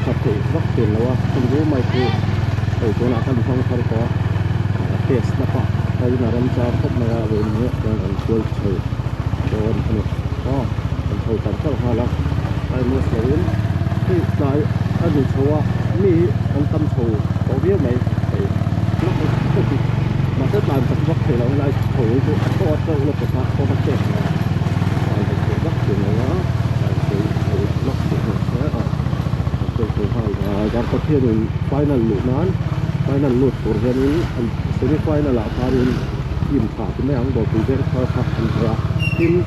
thật thì rất tiền là không có mai thì ở chỗ nào không không phải có test là phải hay là làm sao không là về nữa đang ăn chơi chơi cho anh đó anh thôi tạm thời ha là ai mua xe đến thì tại anh mua mi anh tâm thù có biết mày thì nó không mà rất là thật vất thì là lại thử có đâu là có vấn đề là rất tiền là thì nó sẽ ở cái yang ketiga final lunan final lut perjalanan semi final lah hari tim tak ini yang berpikir kalau antara tim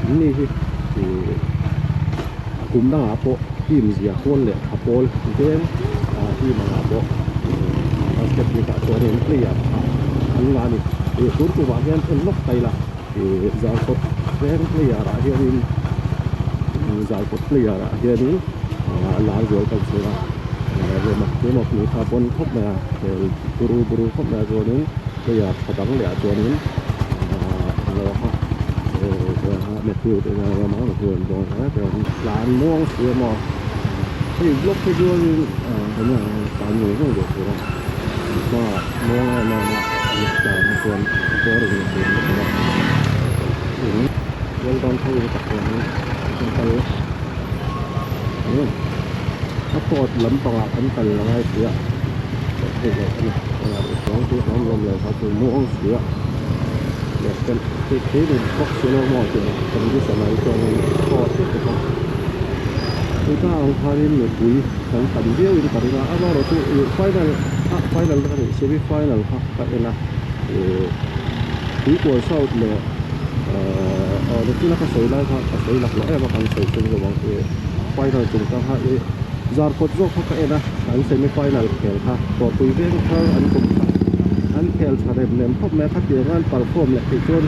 ini di kumdang apa tim dia pun le apol game tim apa basket ni tak soalnya player angin ni itu tu bahagian elok taylah zakot player akhirnya zakot player akhirnya lalu jual kan sudah dia mau pilih kapon kop na buru kop na jual ni dia kadang dia jual ni kalau Matthew dengan ramah Matthew jual kan lalu muang semua thì lúc cái jual ni hanya tanya pun dia sudah mà muang na jual jual ni jual kan tu tak jual kalauถ้าปวดลำปากอันตรายเสียที่เราเนี่ยสองที่น้ำลมเลยเขาคือม่วงเสียเด็กเป็นที่เป็นพวกเชื้อโรคหมดเลยเป็นที่สมัยก่อนปอดที่เป็นคือถ้าเอาทารินหรือปุ๋ยทั้งตันเดียวอีกตันก็เอาเราตัวไฟนั่นกันเซมิไฟนั่นครับก็เองนะปุ๋ยกลัวเศร้าเลยเด็กที่นักศึกษาครับศึกษาหลักร้อยมาคันศึกษาจะบอกไฟนั่นจุดตั้งให้จอร์กดโจกเขาก็เองนะอันเซมิไฟนั่นเขียนค่ะตัวปุ๋ยเรื่องเขาอันกลุ่มอันเขียนชาเรมเนี่ยพบแม้คัดเดียงานปาร์ฟอร์มเนี่ยที่จน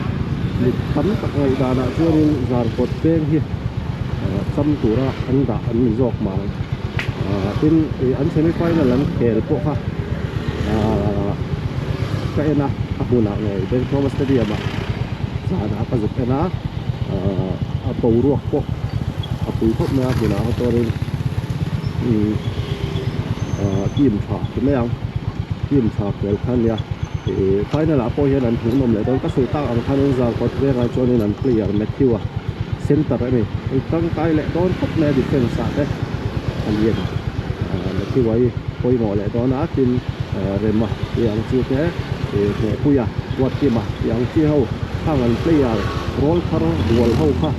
ลิตั้มตะไงดานะจนจอร์กดเรื่องที่ซ้ำตัวอันด่าอันมีโจกมาเป็นอันเซมิไฟนั่นหลังเขียนพวกค่ะก็เองนะหัวหน้าไงเป็นโทมัสเตเดียมสานาประจุเองนะปูรัวพวกปุ๋ยพบแม้หัวหน้าเขาตัวเองทีมฉากเป็นยังทีมฉากเกิดขึ้นเนี่ยไฟนั่นแหละพอเห็นนั้นถึงนมเลยตอนก็สื่อตั้งอันคันนั้นจะกดเรื่องจนนั้นเปลี่ยนแมทธิวเซนเตอร์นี่ตั้งใจแหละตอนพบแม่ดิเฟนส์ได้อันเย็นแมทธิวไว้พอยหมอแหละตอนนั้นกินเรมะอย่างจู่แค่ผู้ยาวัดที่มาอย่างที่เขาข้างอันเปลี่ยนโรลคาร์ดวลเขาค่ะ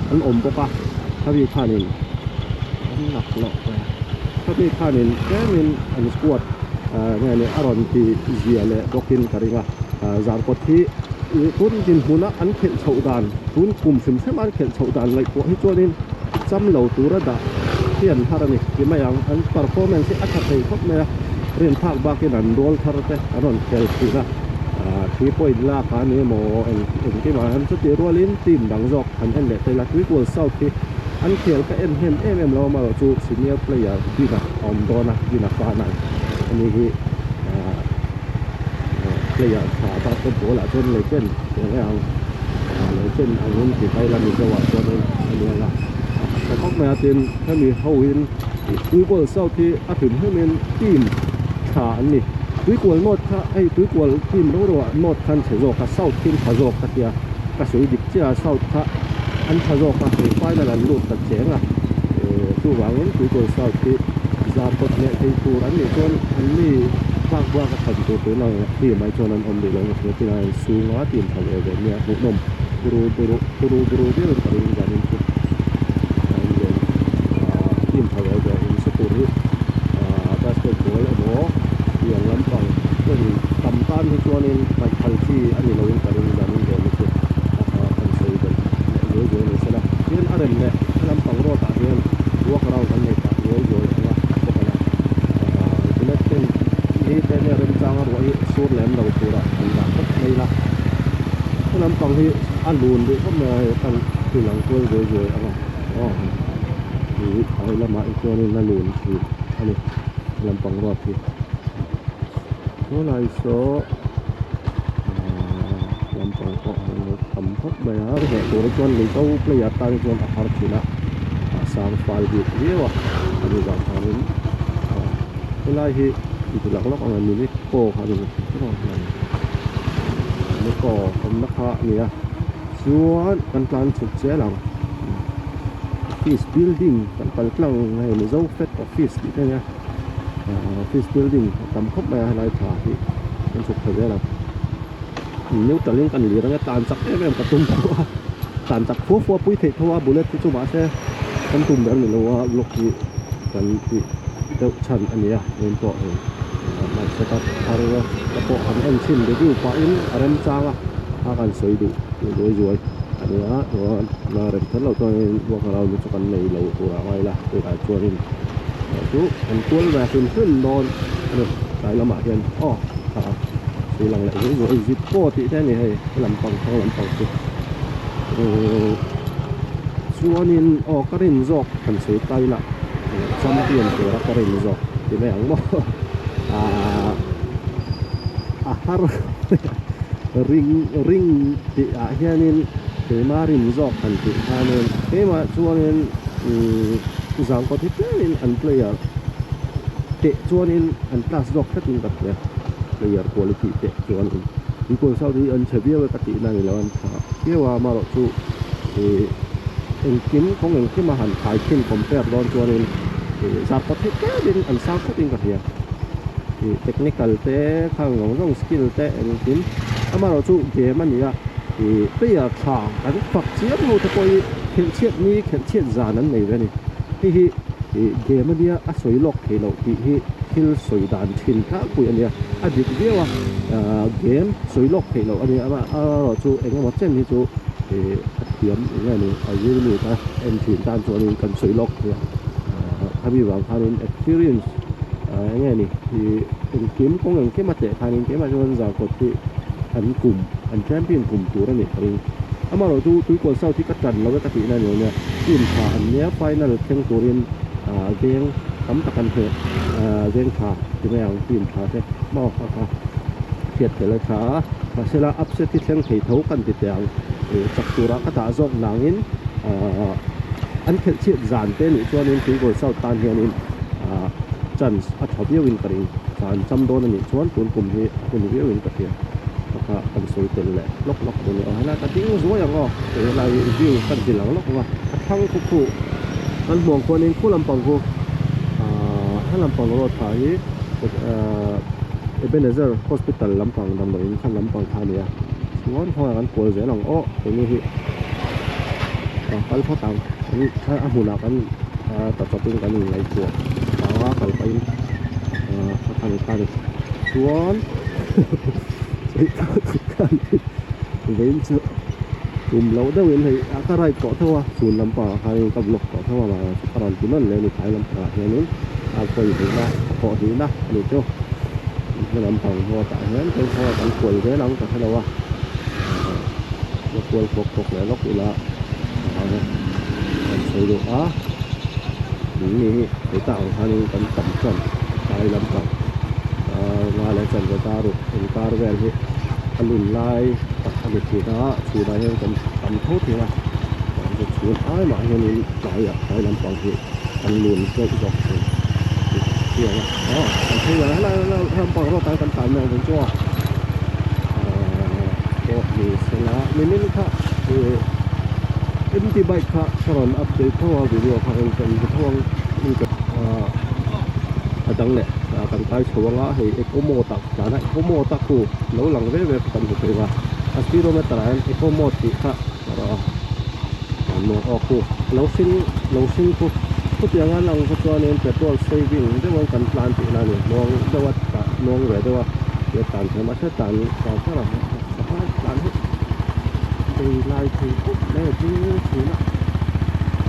อันอมปะถ้ามีข้านินอันหนักหนักไปถ้ามีข้านินแค่นินอันสควอตเนี่ยอารอนที่เสียเลยก็กินกันดีกว่าจานกดที่ทุนกินหัวนักอันเข็นเฉาดานทุนกลุ่มสิมเสมันเข็นเฉาดานเลยพวกให้ตัวนี้จำเหล่าตัวระดับเทียนฮารานิที่ไม่ยังอัน performance ที่อัตราเขาเนี่ยเรียนภาคบางกินันโรลทาร์เตอารอนเข็นที่นะที่ป่วยลาการนี้โมเอ็นที่มาอันสุดที่รัวลิ้นทีมดังจอกอันเล็กแต่ละวิกวลเศร้าที่อันเขียนก็เห็นเรามาจูซีเนียร์เพลย์ดีนะอมโดนะดีนะฟ้านั่นอันนี้คือเพลย์ขาตาเป็นโบละจนเลยเช่นอย่างไรเลยเช่นอันนู้นที่ไปละมีจังหวะตัวนึงอันนี้ละแต่เขาไม่อาจถ้ามีเขาเห็นวิกวลเศร้าที่อาถึงให้เป็นทีมขาอันนี้วิกวลโนดถ้าไอ้วิกวลทีมรู้ว่าโนดคันเฉยๆกับเศร้าทีมขาโจกตะเกียกระสุนดิบเจ้าเศร้าถ้าอันขาโจกกับไฟนั่นแหละลูกตะเจียงอ่ะตัวหวังนั้นวิกวลเศร้าที่จานกดเนี่ยที่ตัวอันนี้จนอันนี้ภาคว่ากับคนตัวเราที่ไม่จนนั้นอมดีเลยเนี่ยที่เราสูงว่าทีมทำเองเนี่ยบุกนมบรูเรื่องการเงินการเงินทีมทำเองอินสตูดิบาสเกตบอลโอ้อย่างลำพังก็มีตำต้านที่ตัวนี้ไปทันที่อันนี้เราการเงินการเงินเดี๋ยวมันจะอันใส่กันเยอะๆเลยใช่ไหมเรื่องอะไรเนี่ยลำพังรอดเรื่องวัวเราทั้งในป่าเยอะๆว่าพวกนั้นที่นั่นเป็นนี่เป็นเรื่องจ้างว่าสูตรแหลมเราตัวละอันดับไม่ละลำพังที่อันลุนด้วยก็มาตั้งที่หลังตัวเยอะๆอะไรนี่อะไรละมาอีกตัวนึงนั่นลุนคืออันนี้ลำพังรอดที่เมื่อไรโซ่ลำพังก็ทำพบไปฮะแต่ตัวจนเลยเขาเปลี่ยนตั้งจนอาหารที่ละ sang file bit dia ani bang hanin ilai hi itu lak lok ang ni ko hanin ko ni ko kom na kha ni a chuan kan plan chuk che lang office building kan pal tlang ngai ni zo fet office ni te office building tam khop mai lai tha hi kan chuk thave lang nếu trở lên cần lìa nó tàn chắc em cả tung tàn chắc phố phố bụi thịt thôi bullet thì chú bà sẽ con tung béo này lâu lúc gì cần thì đậu chân anh ấy nên bỏ mà sẽ tập haru tập bộ anh em xin để đi qua in anh trang cần sấy đủ rồi anh ấy rồi là để thấy lâu tôi qua cái lâu cho con này lâu của ai là tôi đã cho nên chú anh cuốn vềขึ้นนอนtại là mà hiện thì lần lại rồi dịp cô thì thế này hay làm bằng không làm bằng thì xua nên cái hình dọc cần sấy tay lại trăm tiền của cái hình dọc thì mấy ông bảo har ring thì hiện nên cái mà hình dọc cần thì nên cái mà xua nên rằng có thể nên ăn player thì xua nên ăn plus dọc hết những cái player quality te chuan in ko sau di an chabia wa kati na ni lawan tha kewa maro chu en kin kong en kima han khai kin compare don chuan in sa pa the ke din an sa khat in ka hia technical te khang ngong rong skill te en kin amaro chu game ani a player tha an fak chiat ho te poi khel chiat ni khel chiat zan an nei ve ni hi game ania a soi lok thelo hi hil soi dan thin kha pui ania a dik viawa game soi lok thelo ania ama ro chu engemaw chen hi chu a thiam nge ni a yir ni ta en thin tan chu ni kan soi lok thia abi wang khanin experience nge ni hi en kim kong en kemate khanin kema jon za ko thi an kum an champion kum tur ani ring ama ro chu tui ko sau thi ka tan lo ka ti na ni ne team kha an nia final theng turin geng cắm tập anh thiệt riêng thả thì mấy ông tìm thả thế mau thả thiệt thì lại thả và sẽ là upset thì xem thấy thấu cần thì tiền để chặt tu ra các tạ rộng nàng in anh thiệt chuyện giản tên để cho nên khi rồi sau tan hiện in chân ở thảo biêu in cái giản trăm đô này cho tuần cùng thì cùng biêu in cái tiền và anh soi tiền lệ lóc lóc rồi hay là cái tiếng rối à ngô để lại view cần gì lắm lóc mà thăng phục vụ anh mong con nên khu làm bằng vô làm bằng rồi thấy Ebenezer Hospital làm bằng nằm ở khăn làm bằng thang này muốn thôi anh quay dễ lòng ô cái như vậy phải phát tăng anh hùn nào anh tập tập trung cái này lại của và phải phải thằng ta được xuống đến chưa cùng lâu đâu thì cái này có thôi xuống làm bằng hay tập lục có thôi mà còn chỉ nên lên phải làm bằng này nữa quay thì na họ thì na được chưa nó làm bằng hoa tại hết cái hoa cảnh quay thế lắm cả đâu nó quay cuộc lại lúc là sử dụng những gì để tạo thành tầm tầm chuẩn tại làm bằng ngoài lại chuẩn của ta được chúng ta về thì anh lùn lai anh được thì đó thì đây hơn tầm thốt thì là được xuống ai mà hơn lại phải làm bằng thì anh lùn cho cái dọc thì anh thấy là làm bằng nó tăng tầm này cũng cho có gì sẽ là mình khác thì em thì bài khác còn update theo video khác cần theo những cái đăng lệ cần phải số ngã thì eco tắc trả lại eco tắc khu lâu lằng về cần phải là speedometer anh eco thì khác rồi nó khu lâu sinh khuทุกอย่างนั้นเราก็ตัวนี้เป็นตัว saving ได้ว่าการ plan ที่นั่นเนี่ยมองได้ว่าน้องเลยได้ว่าเดี๋ยวต่างธรรมชาติต่างเท่าไหร่สภาพการที่ดีลายที่ได้ที่นี่นะ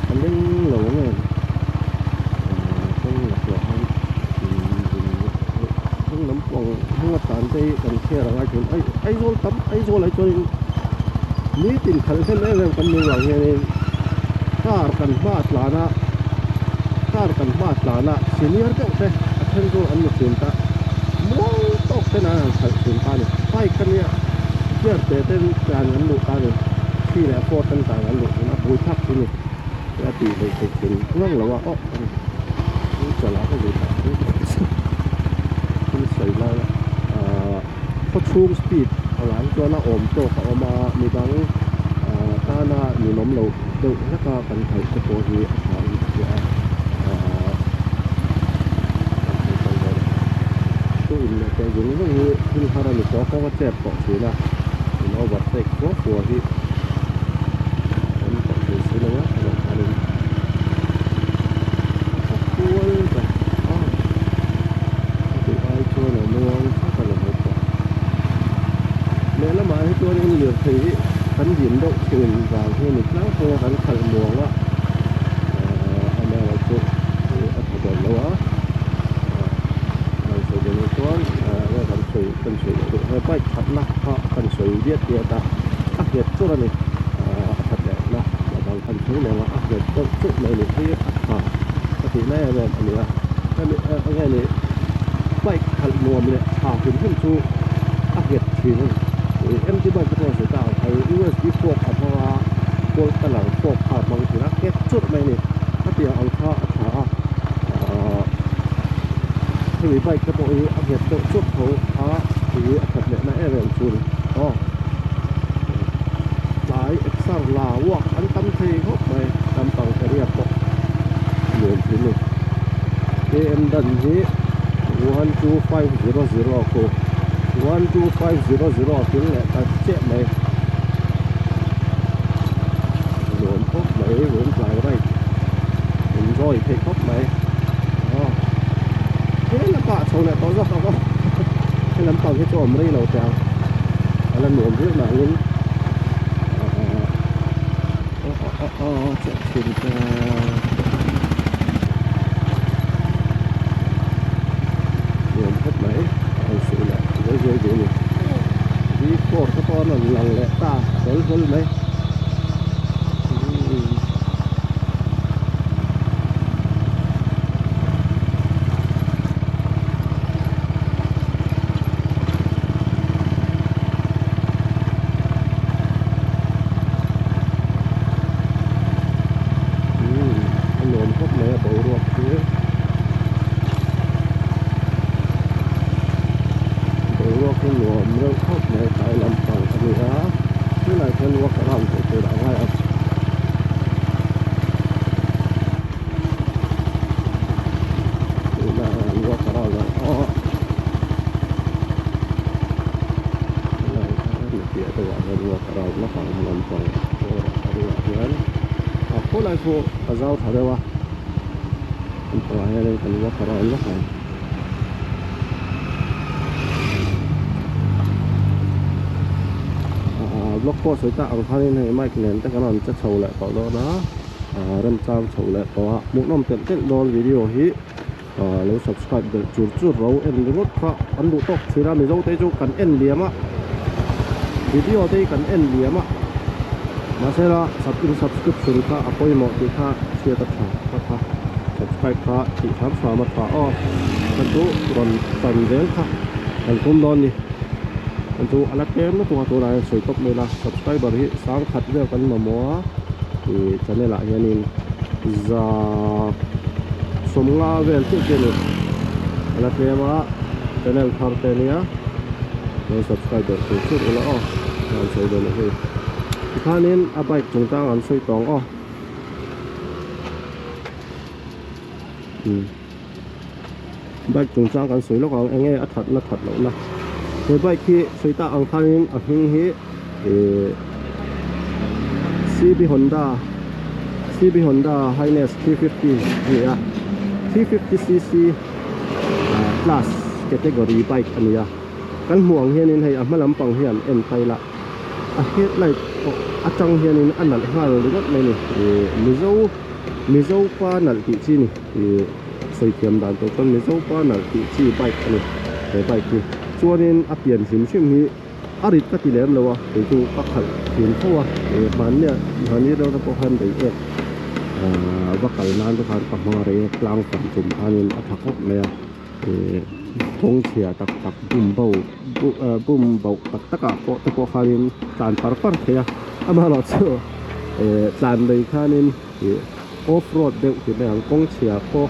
อันนี้หลงเงินต้องหลักหลอกต้องน้ำปองต้องว่าต่างที่กันเชื่ออะไรจนไอ้โซ่ตั้มไอ้โซ่อะไรจนนี่ติดขันเส้นเรื่องกันมีหลังเงี้ยถ้ากันบ้าหลานะkan mas lana senior ke teh akan tu anu cinta mau tok tena cinta ni pai kan ya biar teten kan anu kan si le po tan kan anu na bu thak ni cái bị về cái chuyện ngon là ô trở lại cái gì cả cái sợi là có chung speed ở lại cho nó ổn tốt ở mà mình đang ta là mình nắm lâu đâu rất là cần phải cái bộ gì ở cái tôi in cái dùng nó như như hai mình có cái chẹp bỏ chỉ là nó vật tệ quá của thì bỏ chỉ xí nữa là anh em cuốn cả thì ai cho nó nuông chắc là một quả nếu mà cho nên liều thì hắn diễn động thuyền vào hơn một lát thôi hắn khẩn muộn á anh em là cô ở thời điểm lâu á sử dụng một con cần sủi được hơi bay thật là họ cần sủi biết địa ta áp nhiệt chỗ này thật đẹp là bằng phần thứ này là áp nhiệt chỗ này được biết thì này là anh là anh này bay thật muộn này hình hình chú áp nhiệt thì em chỉ bằng cáiตัวสีดาวไอ้ USB พวกเพราะว่าพวกตลังพวกขาดบางทีนะแค่จุดไม่นี่ถ้าเดี๋ยวเอาข้าที่มีใบกระบอกนี้อัปเดตตัวจุดเขาที่อัปเดตในเรื่องชุนหลายเอกสารลาวกอันตั้มทีเขาไปตามต่างประเทศก็เหมือนที่นี่AM ดันนี้12500ก็12500 tiếng lại ta chết mày luồn khóc mày luồn lại đây mình rồi thì khóc mày thế là cả sau này có rất không cái lắm tàu cái chỗ mới đầu trèo là luồn rất là luôn chạy thuyền luồn khóc mày sự là rồi đi cột cái con là lần lẹ ta tới đấy anh lộn khóc mẹ bộ ruột thế cái luồng rau khóc này tại làm bằng cái gì đó cái này trên qua cái lòng của tôi đã ngay ở đây là qua cái lòng rồi này cái kia tôi gọi là qua cái lòng nó khoảng làm bằng cái gì đó có lại phụ ở rau thảo đâu à mình phải đây cái qua cái lòng nó phải block post sợi tạo khá nên hay mai cái ta cái nào chắc sầu lại có đó đâm trang sầu lại có muốn nằm tiện tiện đón video hí nếu subscribe được chuột râu em rất khó ấn độ tóc thì ra mình dâu tay chú cần end liếm á video đây cần end liếm á mà sẽ là subscription cả apoi một thì cả share tất cả subscribe cả thì khám phá mặt phá cần chú còn cần đến cả cần không đón đi anh chú anh em nó cũng này soi top này là subscriber hi sang khát về cần mà mua thì channel lại nhà nên giờ sống nga về cái này anh em á channel thằng tên nhá nếu subscriber thì chút nữa anh soi được rồi thì khá nên abai chúng ta ăn soi tòng bạch chúng ta ăn soi lúc anh nghe thật lâu nè cái bike khi xây tạo ang khanin a hing hi CB Honda Highlands 350 hi 350cc plus category bike ania kan muang hianin hei a hmalam pang hian en thaila a headlight atang hianin anal hal ringot mai ni mizo panel ti chi ni soi thiam dan to kan mizo panel ti chi bike ani cái bike ki cho nên áp tiền xin chim hi arit ka ti lem lo wa te chu ka khal tin tho wa man ne do ko han dei wa kal nan to khan pa ma re klang tam tum anin a thak me thong chia tak bum bau tak ko to ko khanin tan par thea ama lo chu tan dei khanin off road deuh thì mấy hàng công chia cô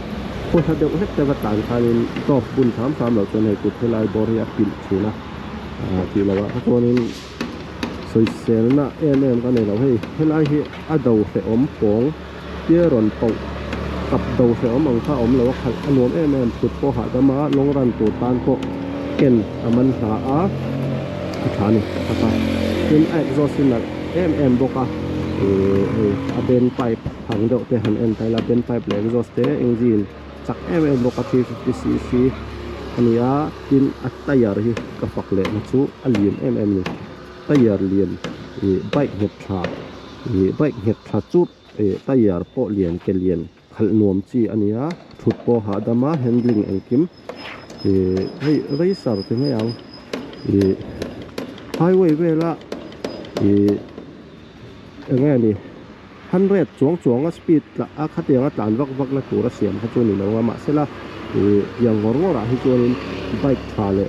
thật deuh hết cái vật tàn khai nên đọc bùn thám đầu cho này cụ thể lại bỏ ra pin chú na thì là vậy cho nên soi sen na em cái này là hay lại hi đầu sẽ ốm bóng tia ròn bông cặp đầu sẽ ốm bằng pha ốm làว่าanh ốm emสุดพอหาจะมาลงรันตัวตานพอเก่นมันหาฐานนี่นะครับเป็นไอ้โซซินนะบอกว่าเบนไปผังเดาแต่หันเอ็นไปละเบนไปแบล็กโซสเตอร์เอ็นจินจากบอกว่า350cc อันนี้กินอัตยาร์ฮีกับฝักเล่มาชูอัลเลียนนี่ตยาร์เลียนไบค์เห็ดขาดไบค์เห็ดขาดจุดตยาร์โปเลียนเกลียนขันนวมจีอันนี้ถุดโปหาดามาแฮนดลิงเอ็งกิมให้ไรสารที่ไม่เอาไฮเวย์เวลาอย่างนี้100จวงก็สปีดละขัดอย่างก็ตานวักละตัวละเสียมขัดจวนนี่เราว่ามาเสร็จละอย่างงอๆให้จวนไบค์ขาเลย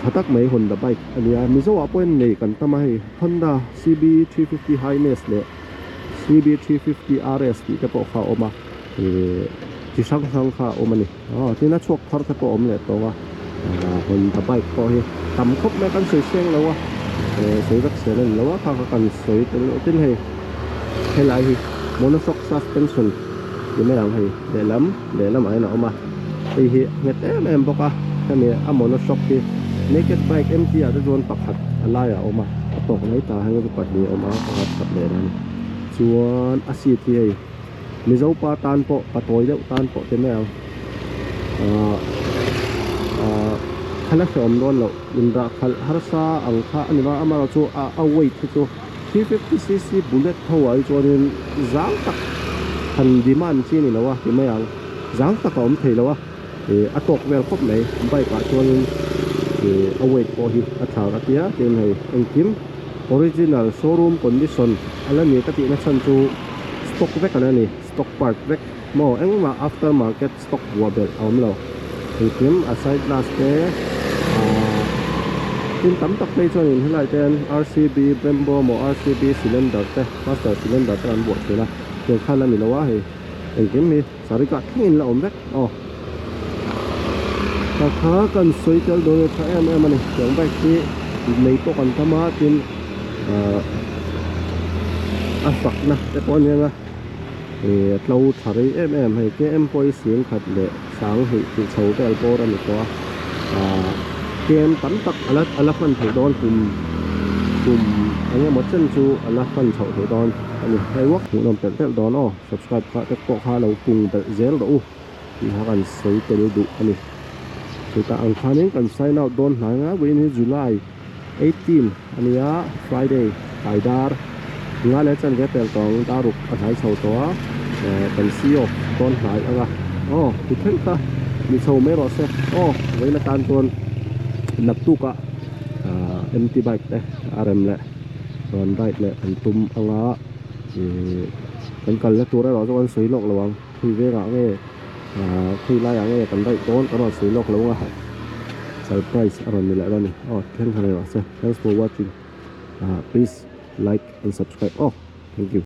ขัดไม่ฮอนด้าไบค์อันนี้มิโซะเป็นในกันทำไมฮอนด้า CB350 Highness เลย CB350 RS ที่จะบอกเขาออกมาที่ช่างเขาออกมานี่ที่น่าชกทอดจะบอกออกมาเลยตัวว่าฮอนด้าไบค์ก็ให้ทำครบแม้กันสวยเชียงแล้วว่าสวยรักเสียนั่นแล้วว่าพากันสวยแต่เต้นให้ลายโมโนช็อคซัสเพนชั่นยังไม่หลังให้เดี๋ยวล้ำอะไรหน่อมาไอ้เหี้ยเงี้ยแม่บอกว่าแค่นี้โมโนช็อคที่ naked bike MT อาจจะโดนปักหัดอะไรออกมาตกในตาให้มันปัดนี้ออกมาปัดเลยนั่นส่วนอาชีพที่มีเจ้าปลาตานโปปลาตัวเจ้าตานโปเต็มแม่ขลักเสริมโดนเราอินรักฮาร์ซาอังคาอันนี้ว่าอามาเราชัวเอาไว้ที่ตัว 350cc บุลเลตเท่าไหร่จวนจางตักทันดีมันที่นี่แล้ววะที่ไม่ยังจางตักผมถือแล้ววะอัตกเวลครบไหนใบกว่าจวนเอาไว้พอหิอัฐากระเทียเจนให้อังคิมออริจินัลโชว์รูมคอนดิชั่นอะไรนี่ก็ที่นักชันจูสต็อกแวกกันนี่สต็อกพาร์ทแวกโม่เอ็งมา after market สต็อกวัวเบลเอาไม่เราอังคิมอาศัยลาสเตที่ตั้มตักไปจนเห็นหลายเต็น RCB Brembo โม RCB cylinder แต่ master cylinder แต่อันบวกเลยนะเดี๋ยวข้าแล้วมีแล้วว่าเองกินมีสาริกาทิ้งละอมแรกราคากันสวยจังโดยใช้มันนี่อย่างแบบที่ในตัวกันธรรมะจินสักนะแต่พอเนี้ยนะเราถ่ายให้แกปล่อยเสียงขัดเลยสางให้ที่โชว์ไปโปรนั่นนี่ก็เกมตั้มตักอะไรฟันถือดอนกลุ่มอันนี้หมดเส้นชูอะไรฟันเฉาถือดอนอันนี้ให้วักหูนำเป็นดอนsubscribe ค่ะแต่ก็ค่าเรากลุ่มแบบเซลล์ที่หากันสวยแต่ดูอันนี้สุดท้ายอังคารนี้กันไซน์เอาดอนหายนะวันนี้ July 18อันนี้Friday ไอดาร์งานเลี้ยงแกเป็นของดารุกอาศัยเช่าตัวเป็นซีโอดอนหายอะไรที่เพิ่งตามีโชว์ไม่รอดเสียไว้ในการดอนนับตุกMT bike เลย RM เลยดอนไบค์เลยอันตุ้มอังเป็นกันแล้วตัวได้หรอจะวันสวยโลกระวังที่เวลาเงี้ยที่ไล่อย่างเงี้ยกันได้โดนก็รอสวยโลกระวังอะsurprise อะไรนี่แหละนี่แค่ไหนวะเสีย thanks for watching please like and subscribe thank you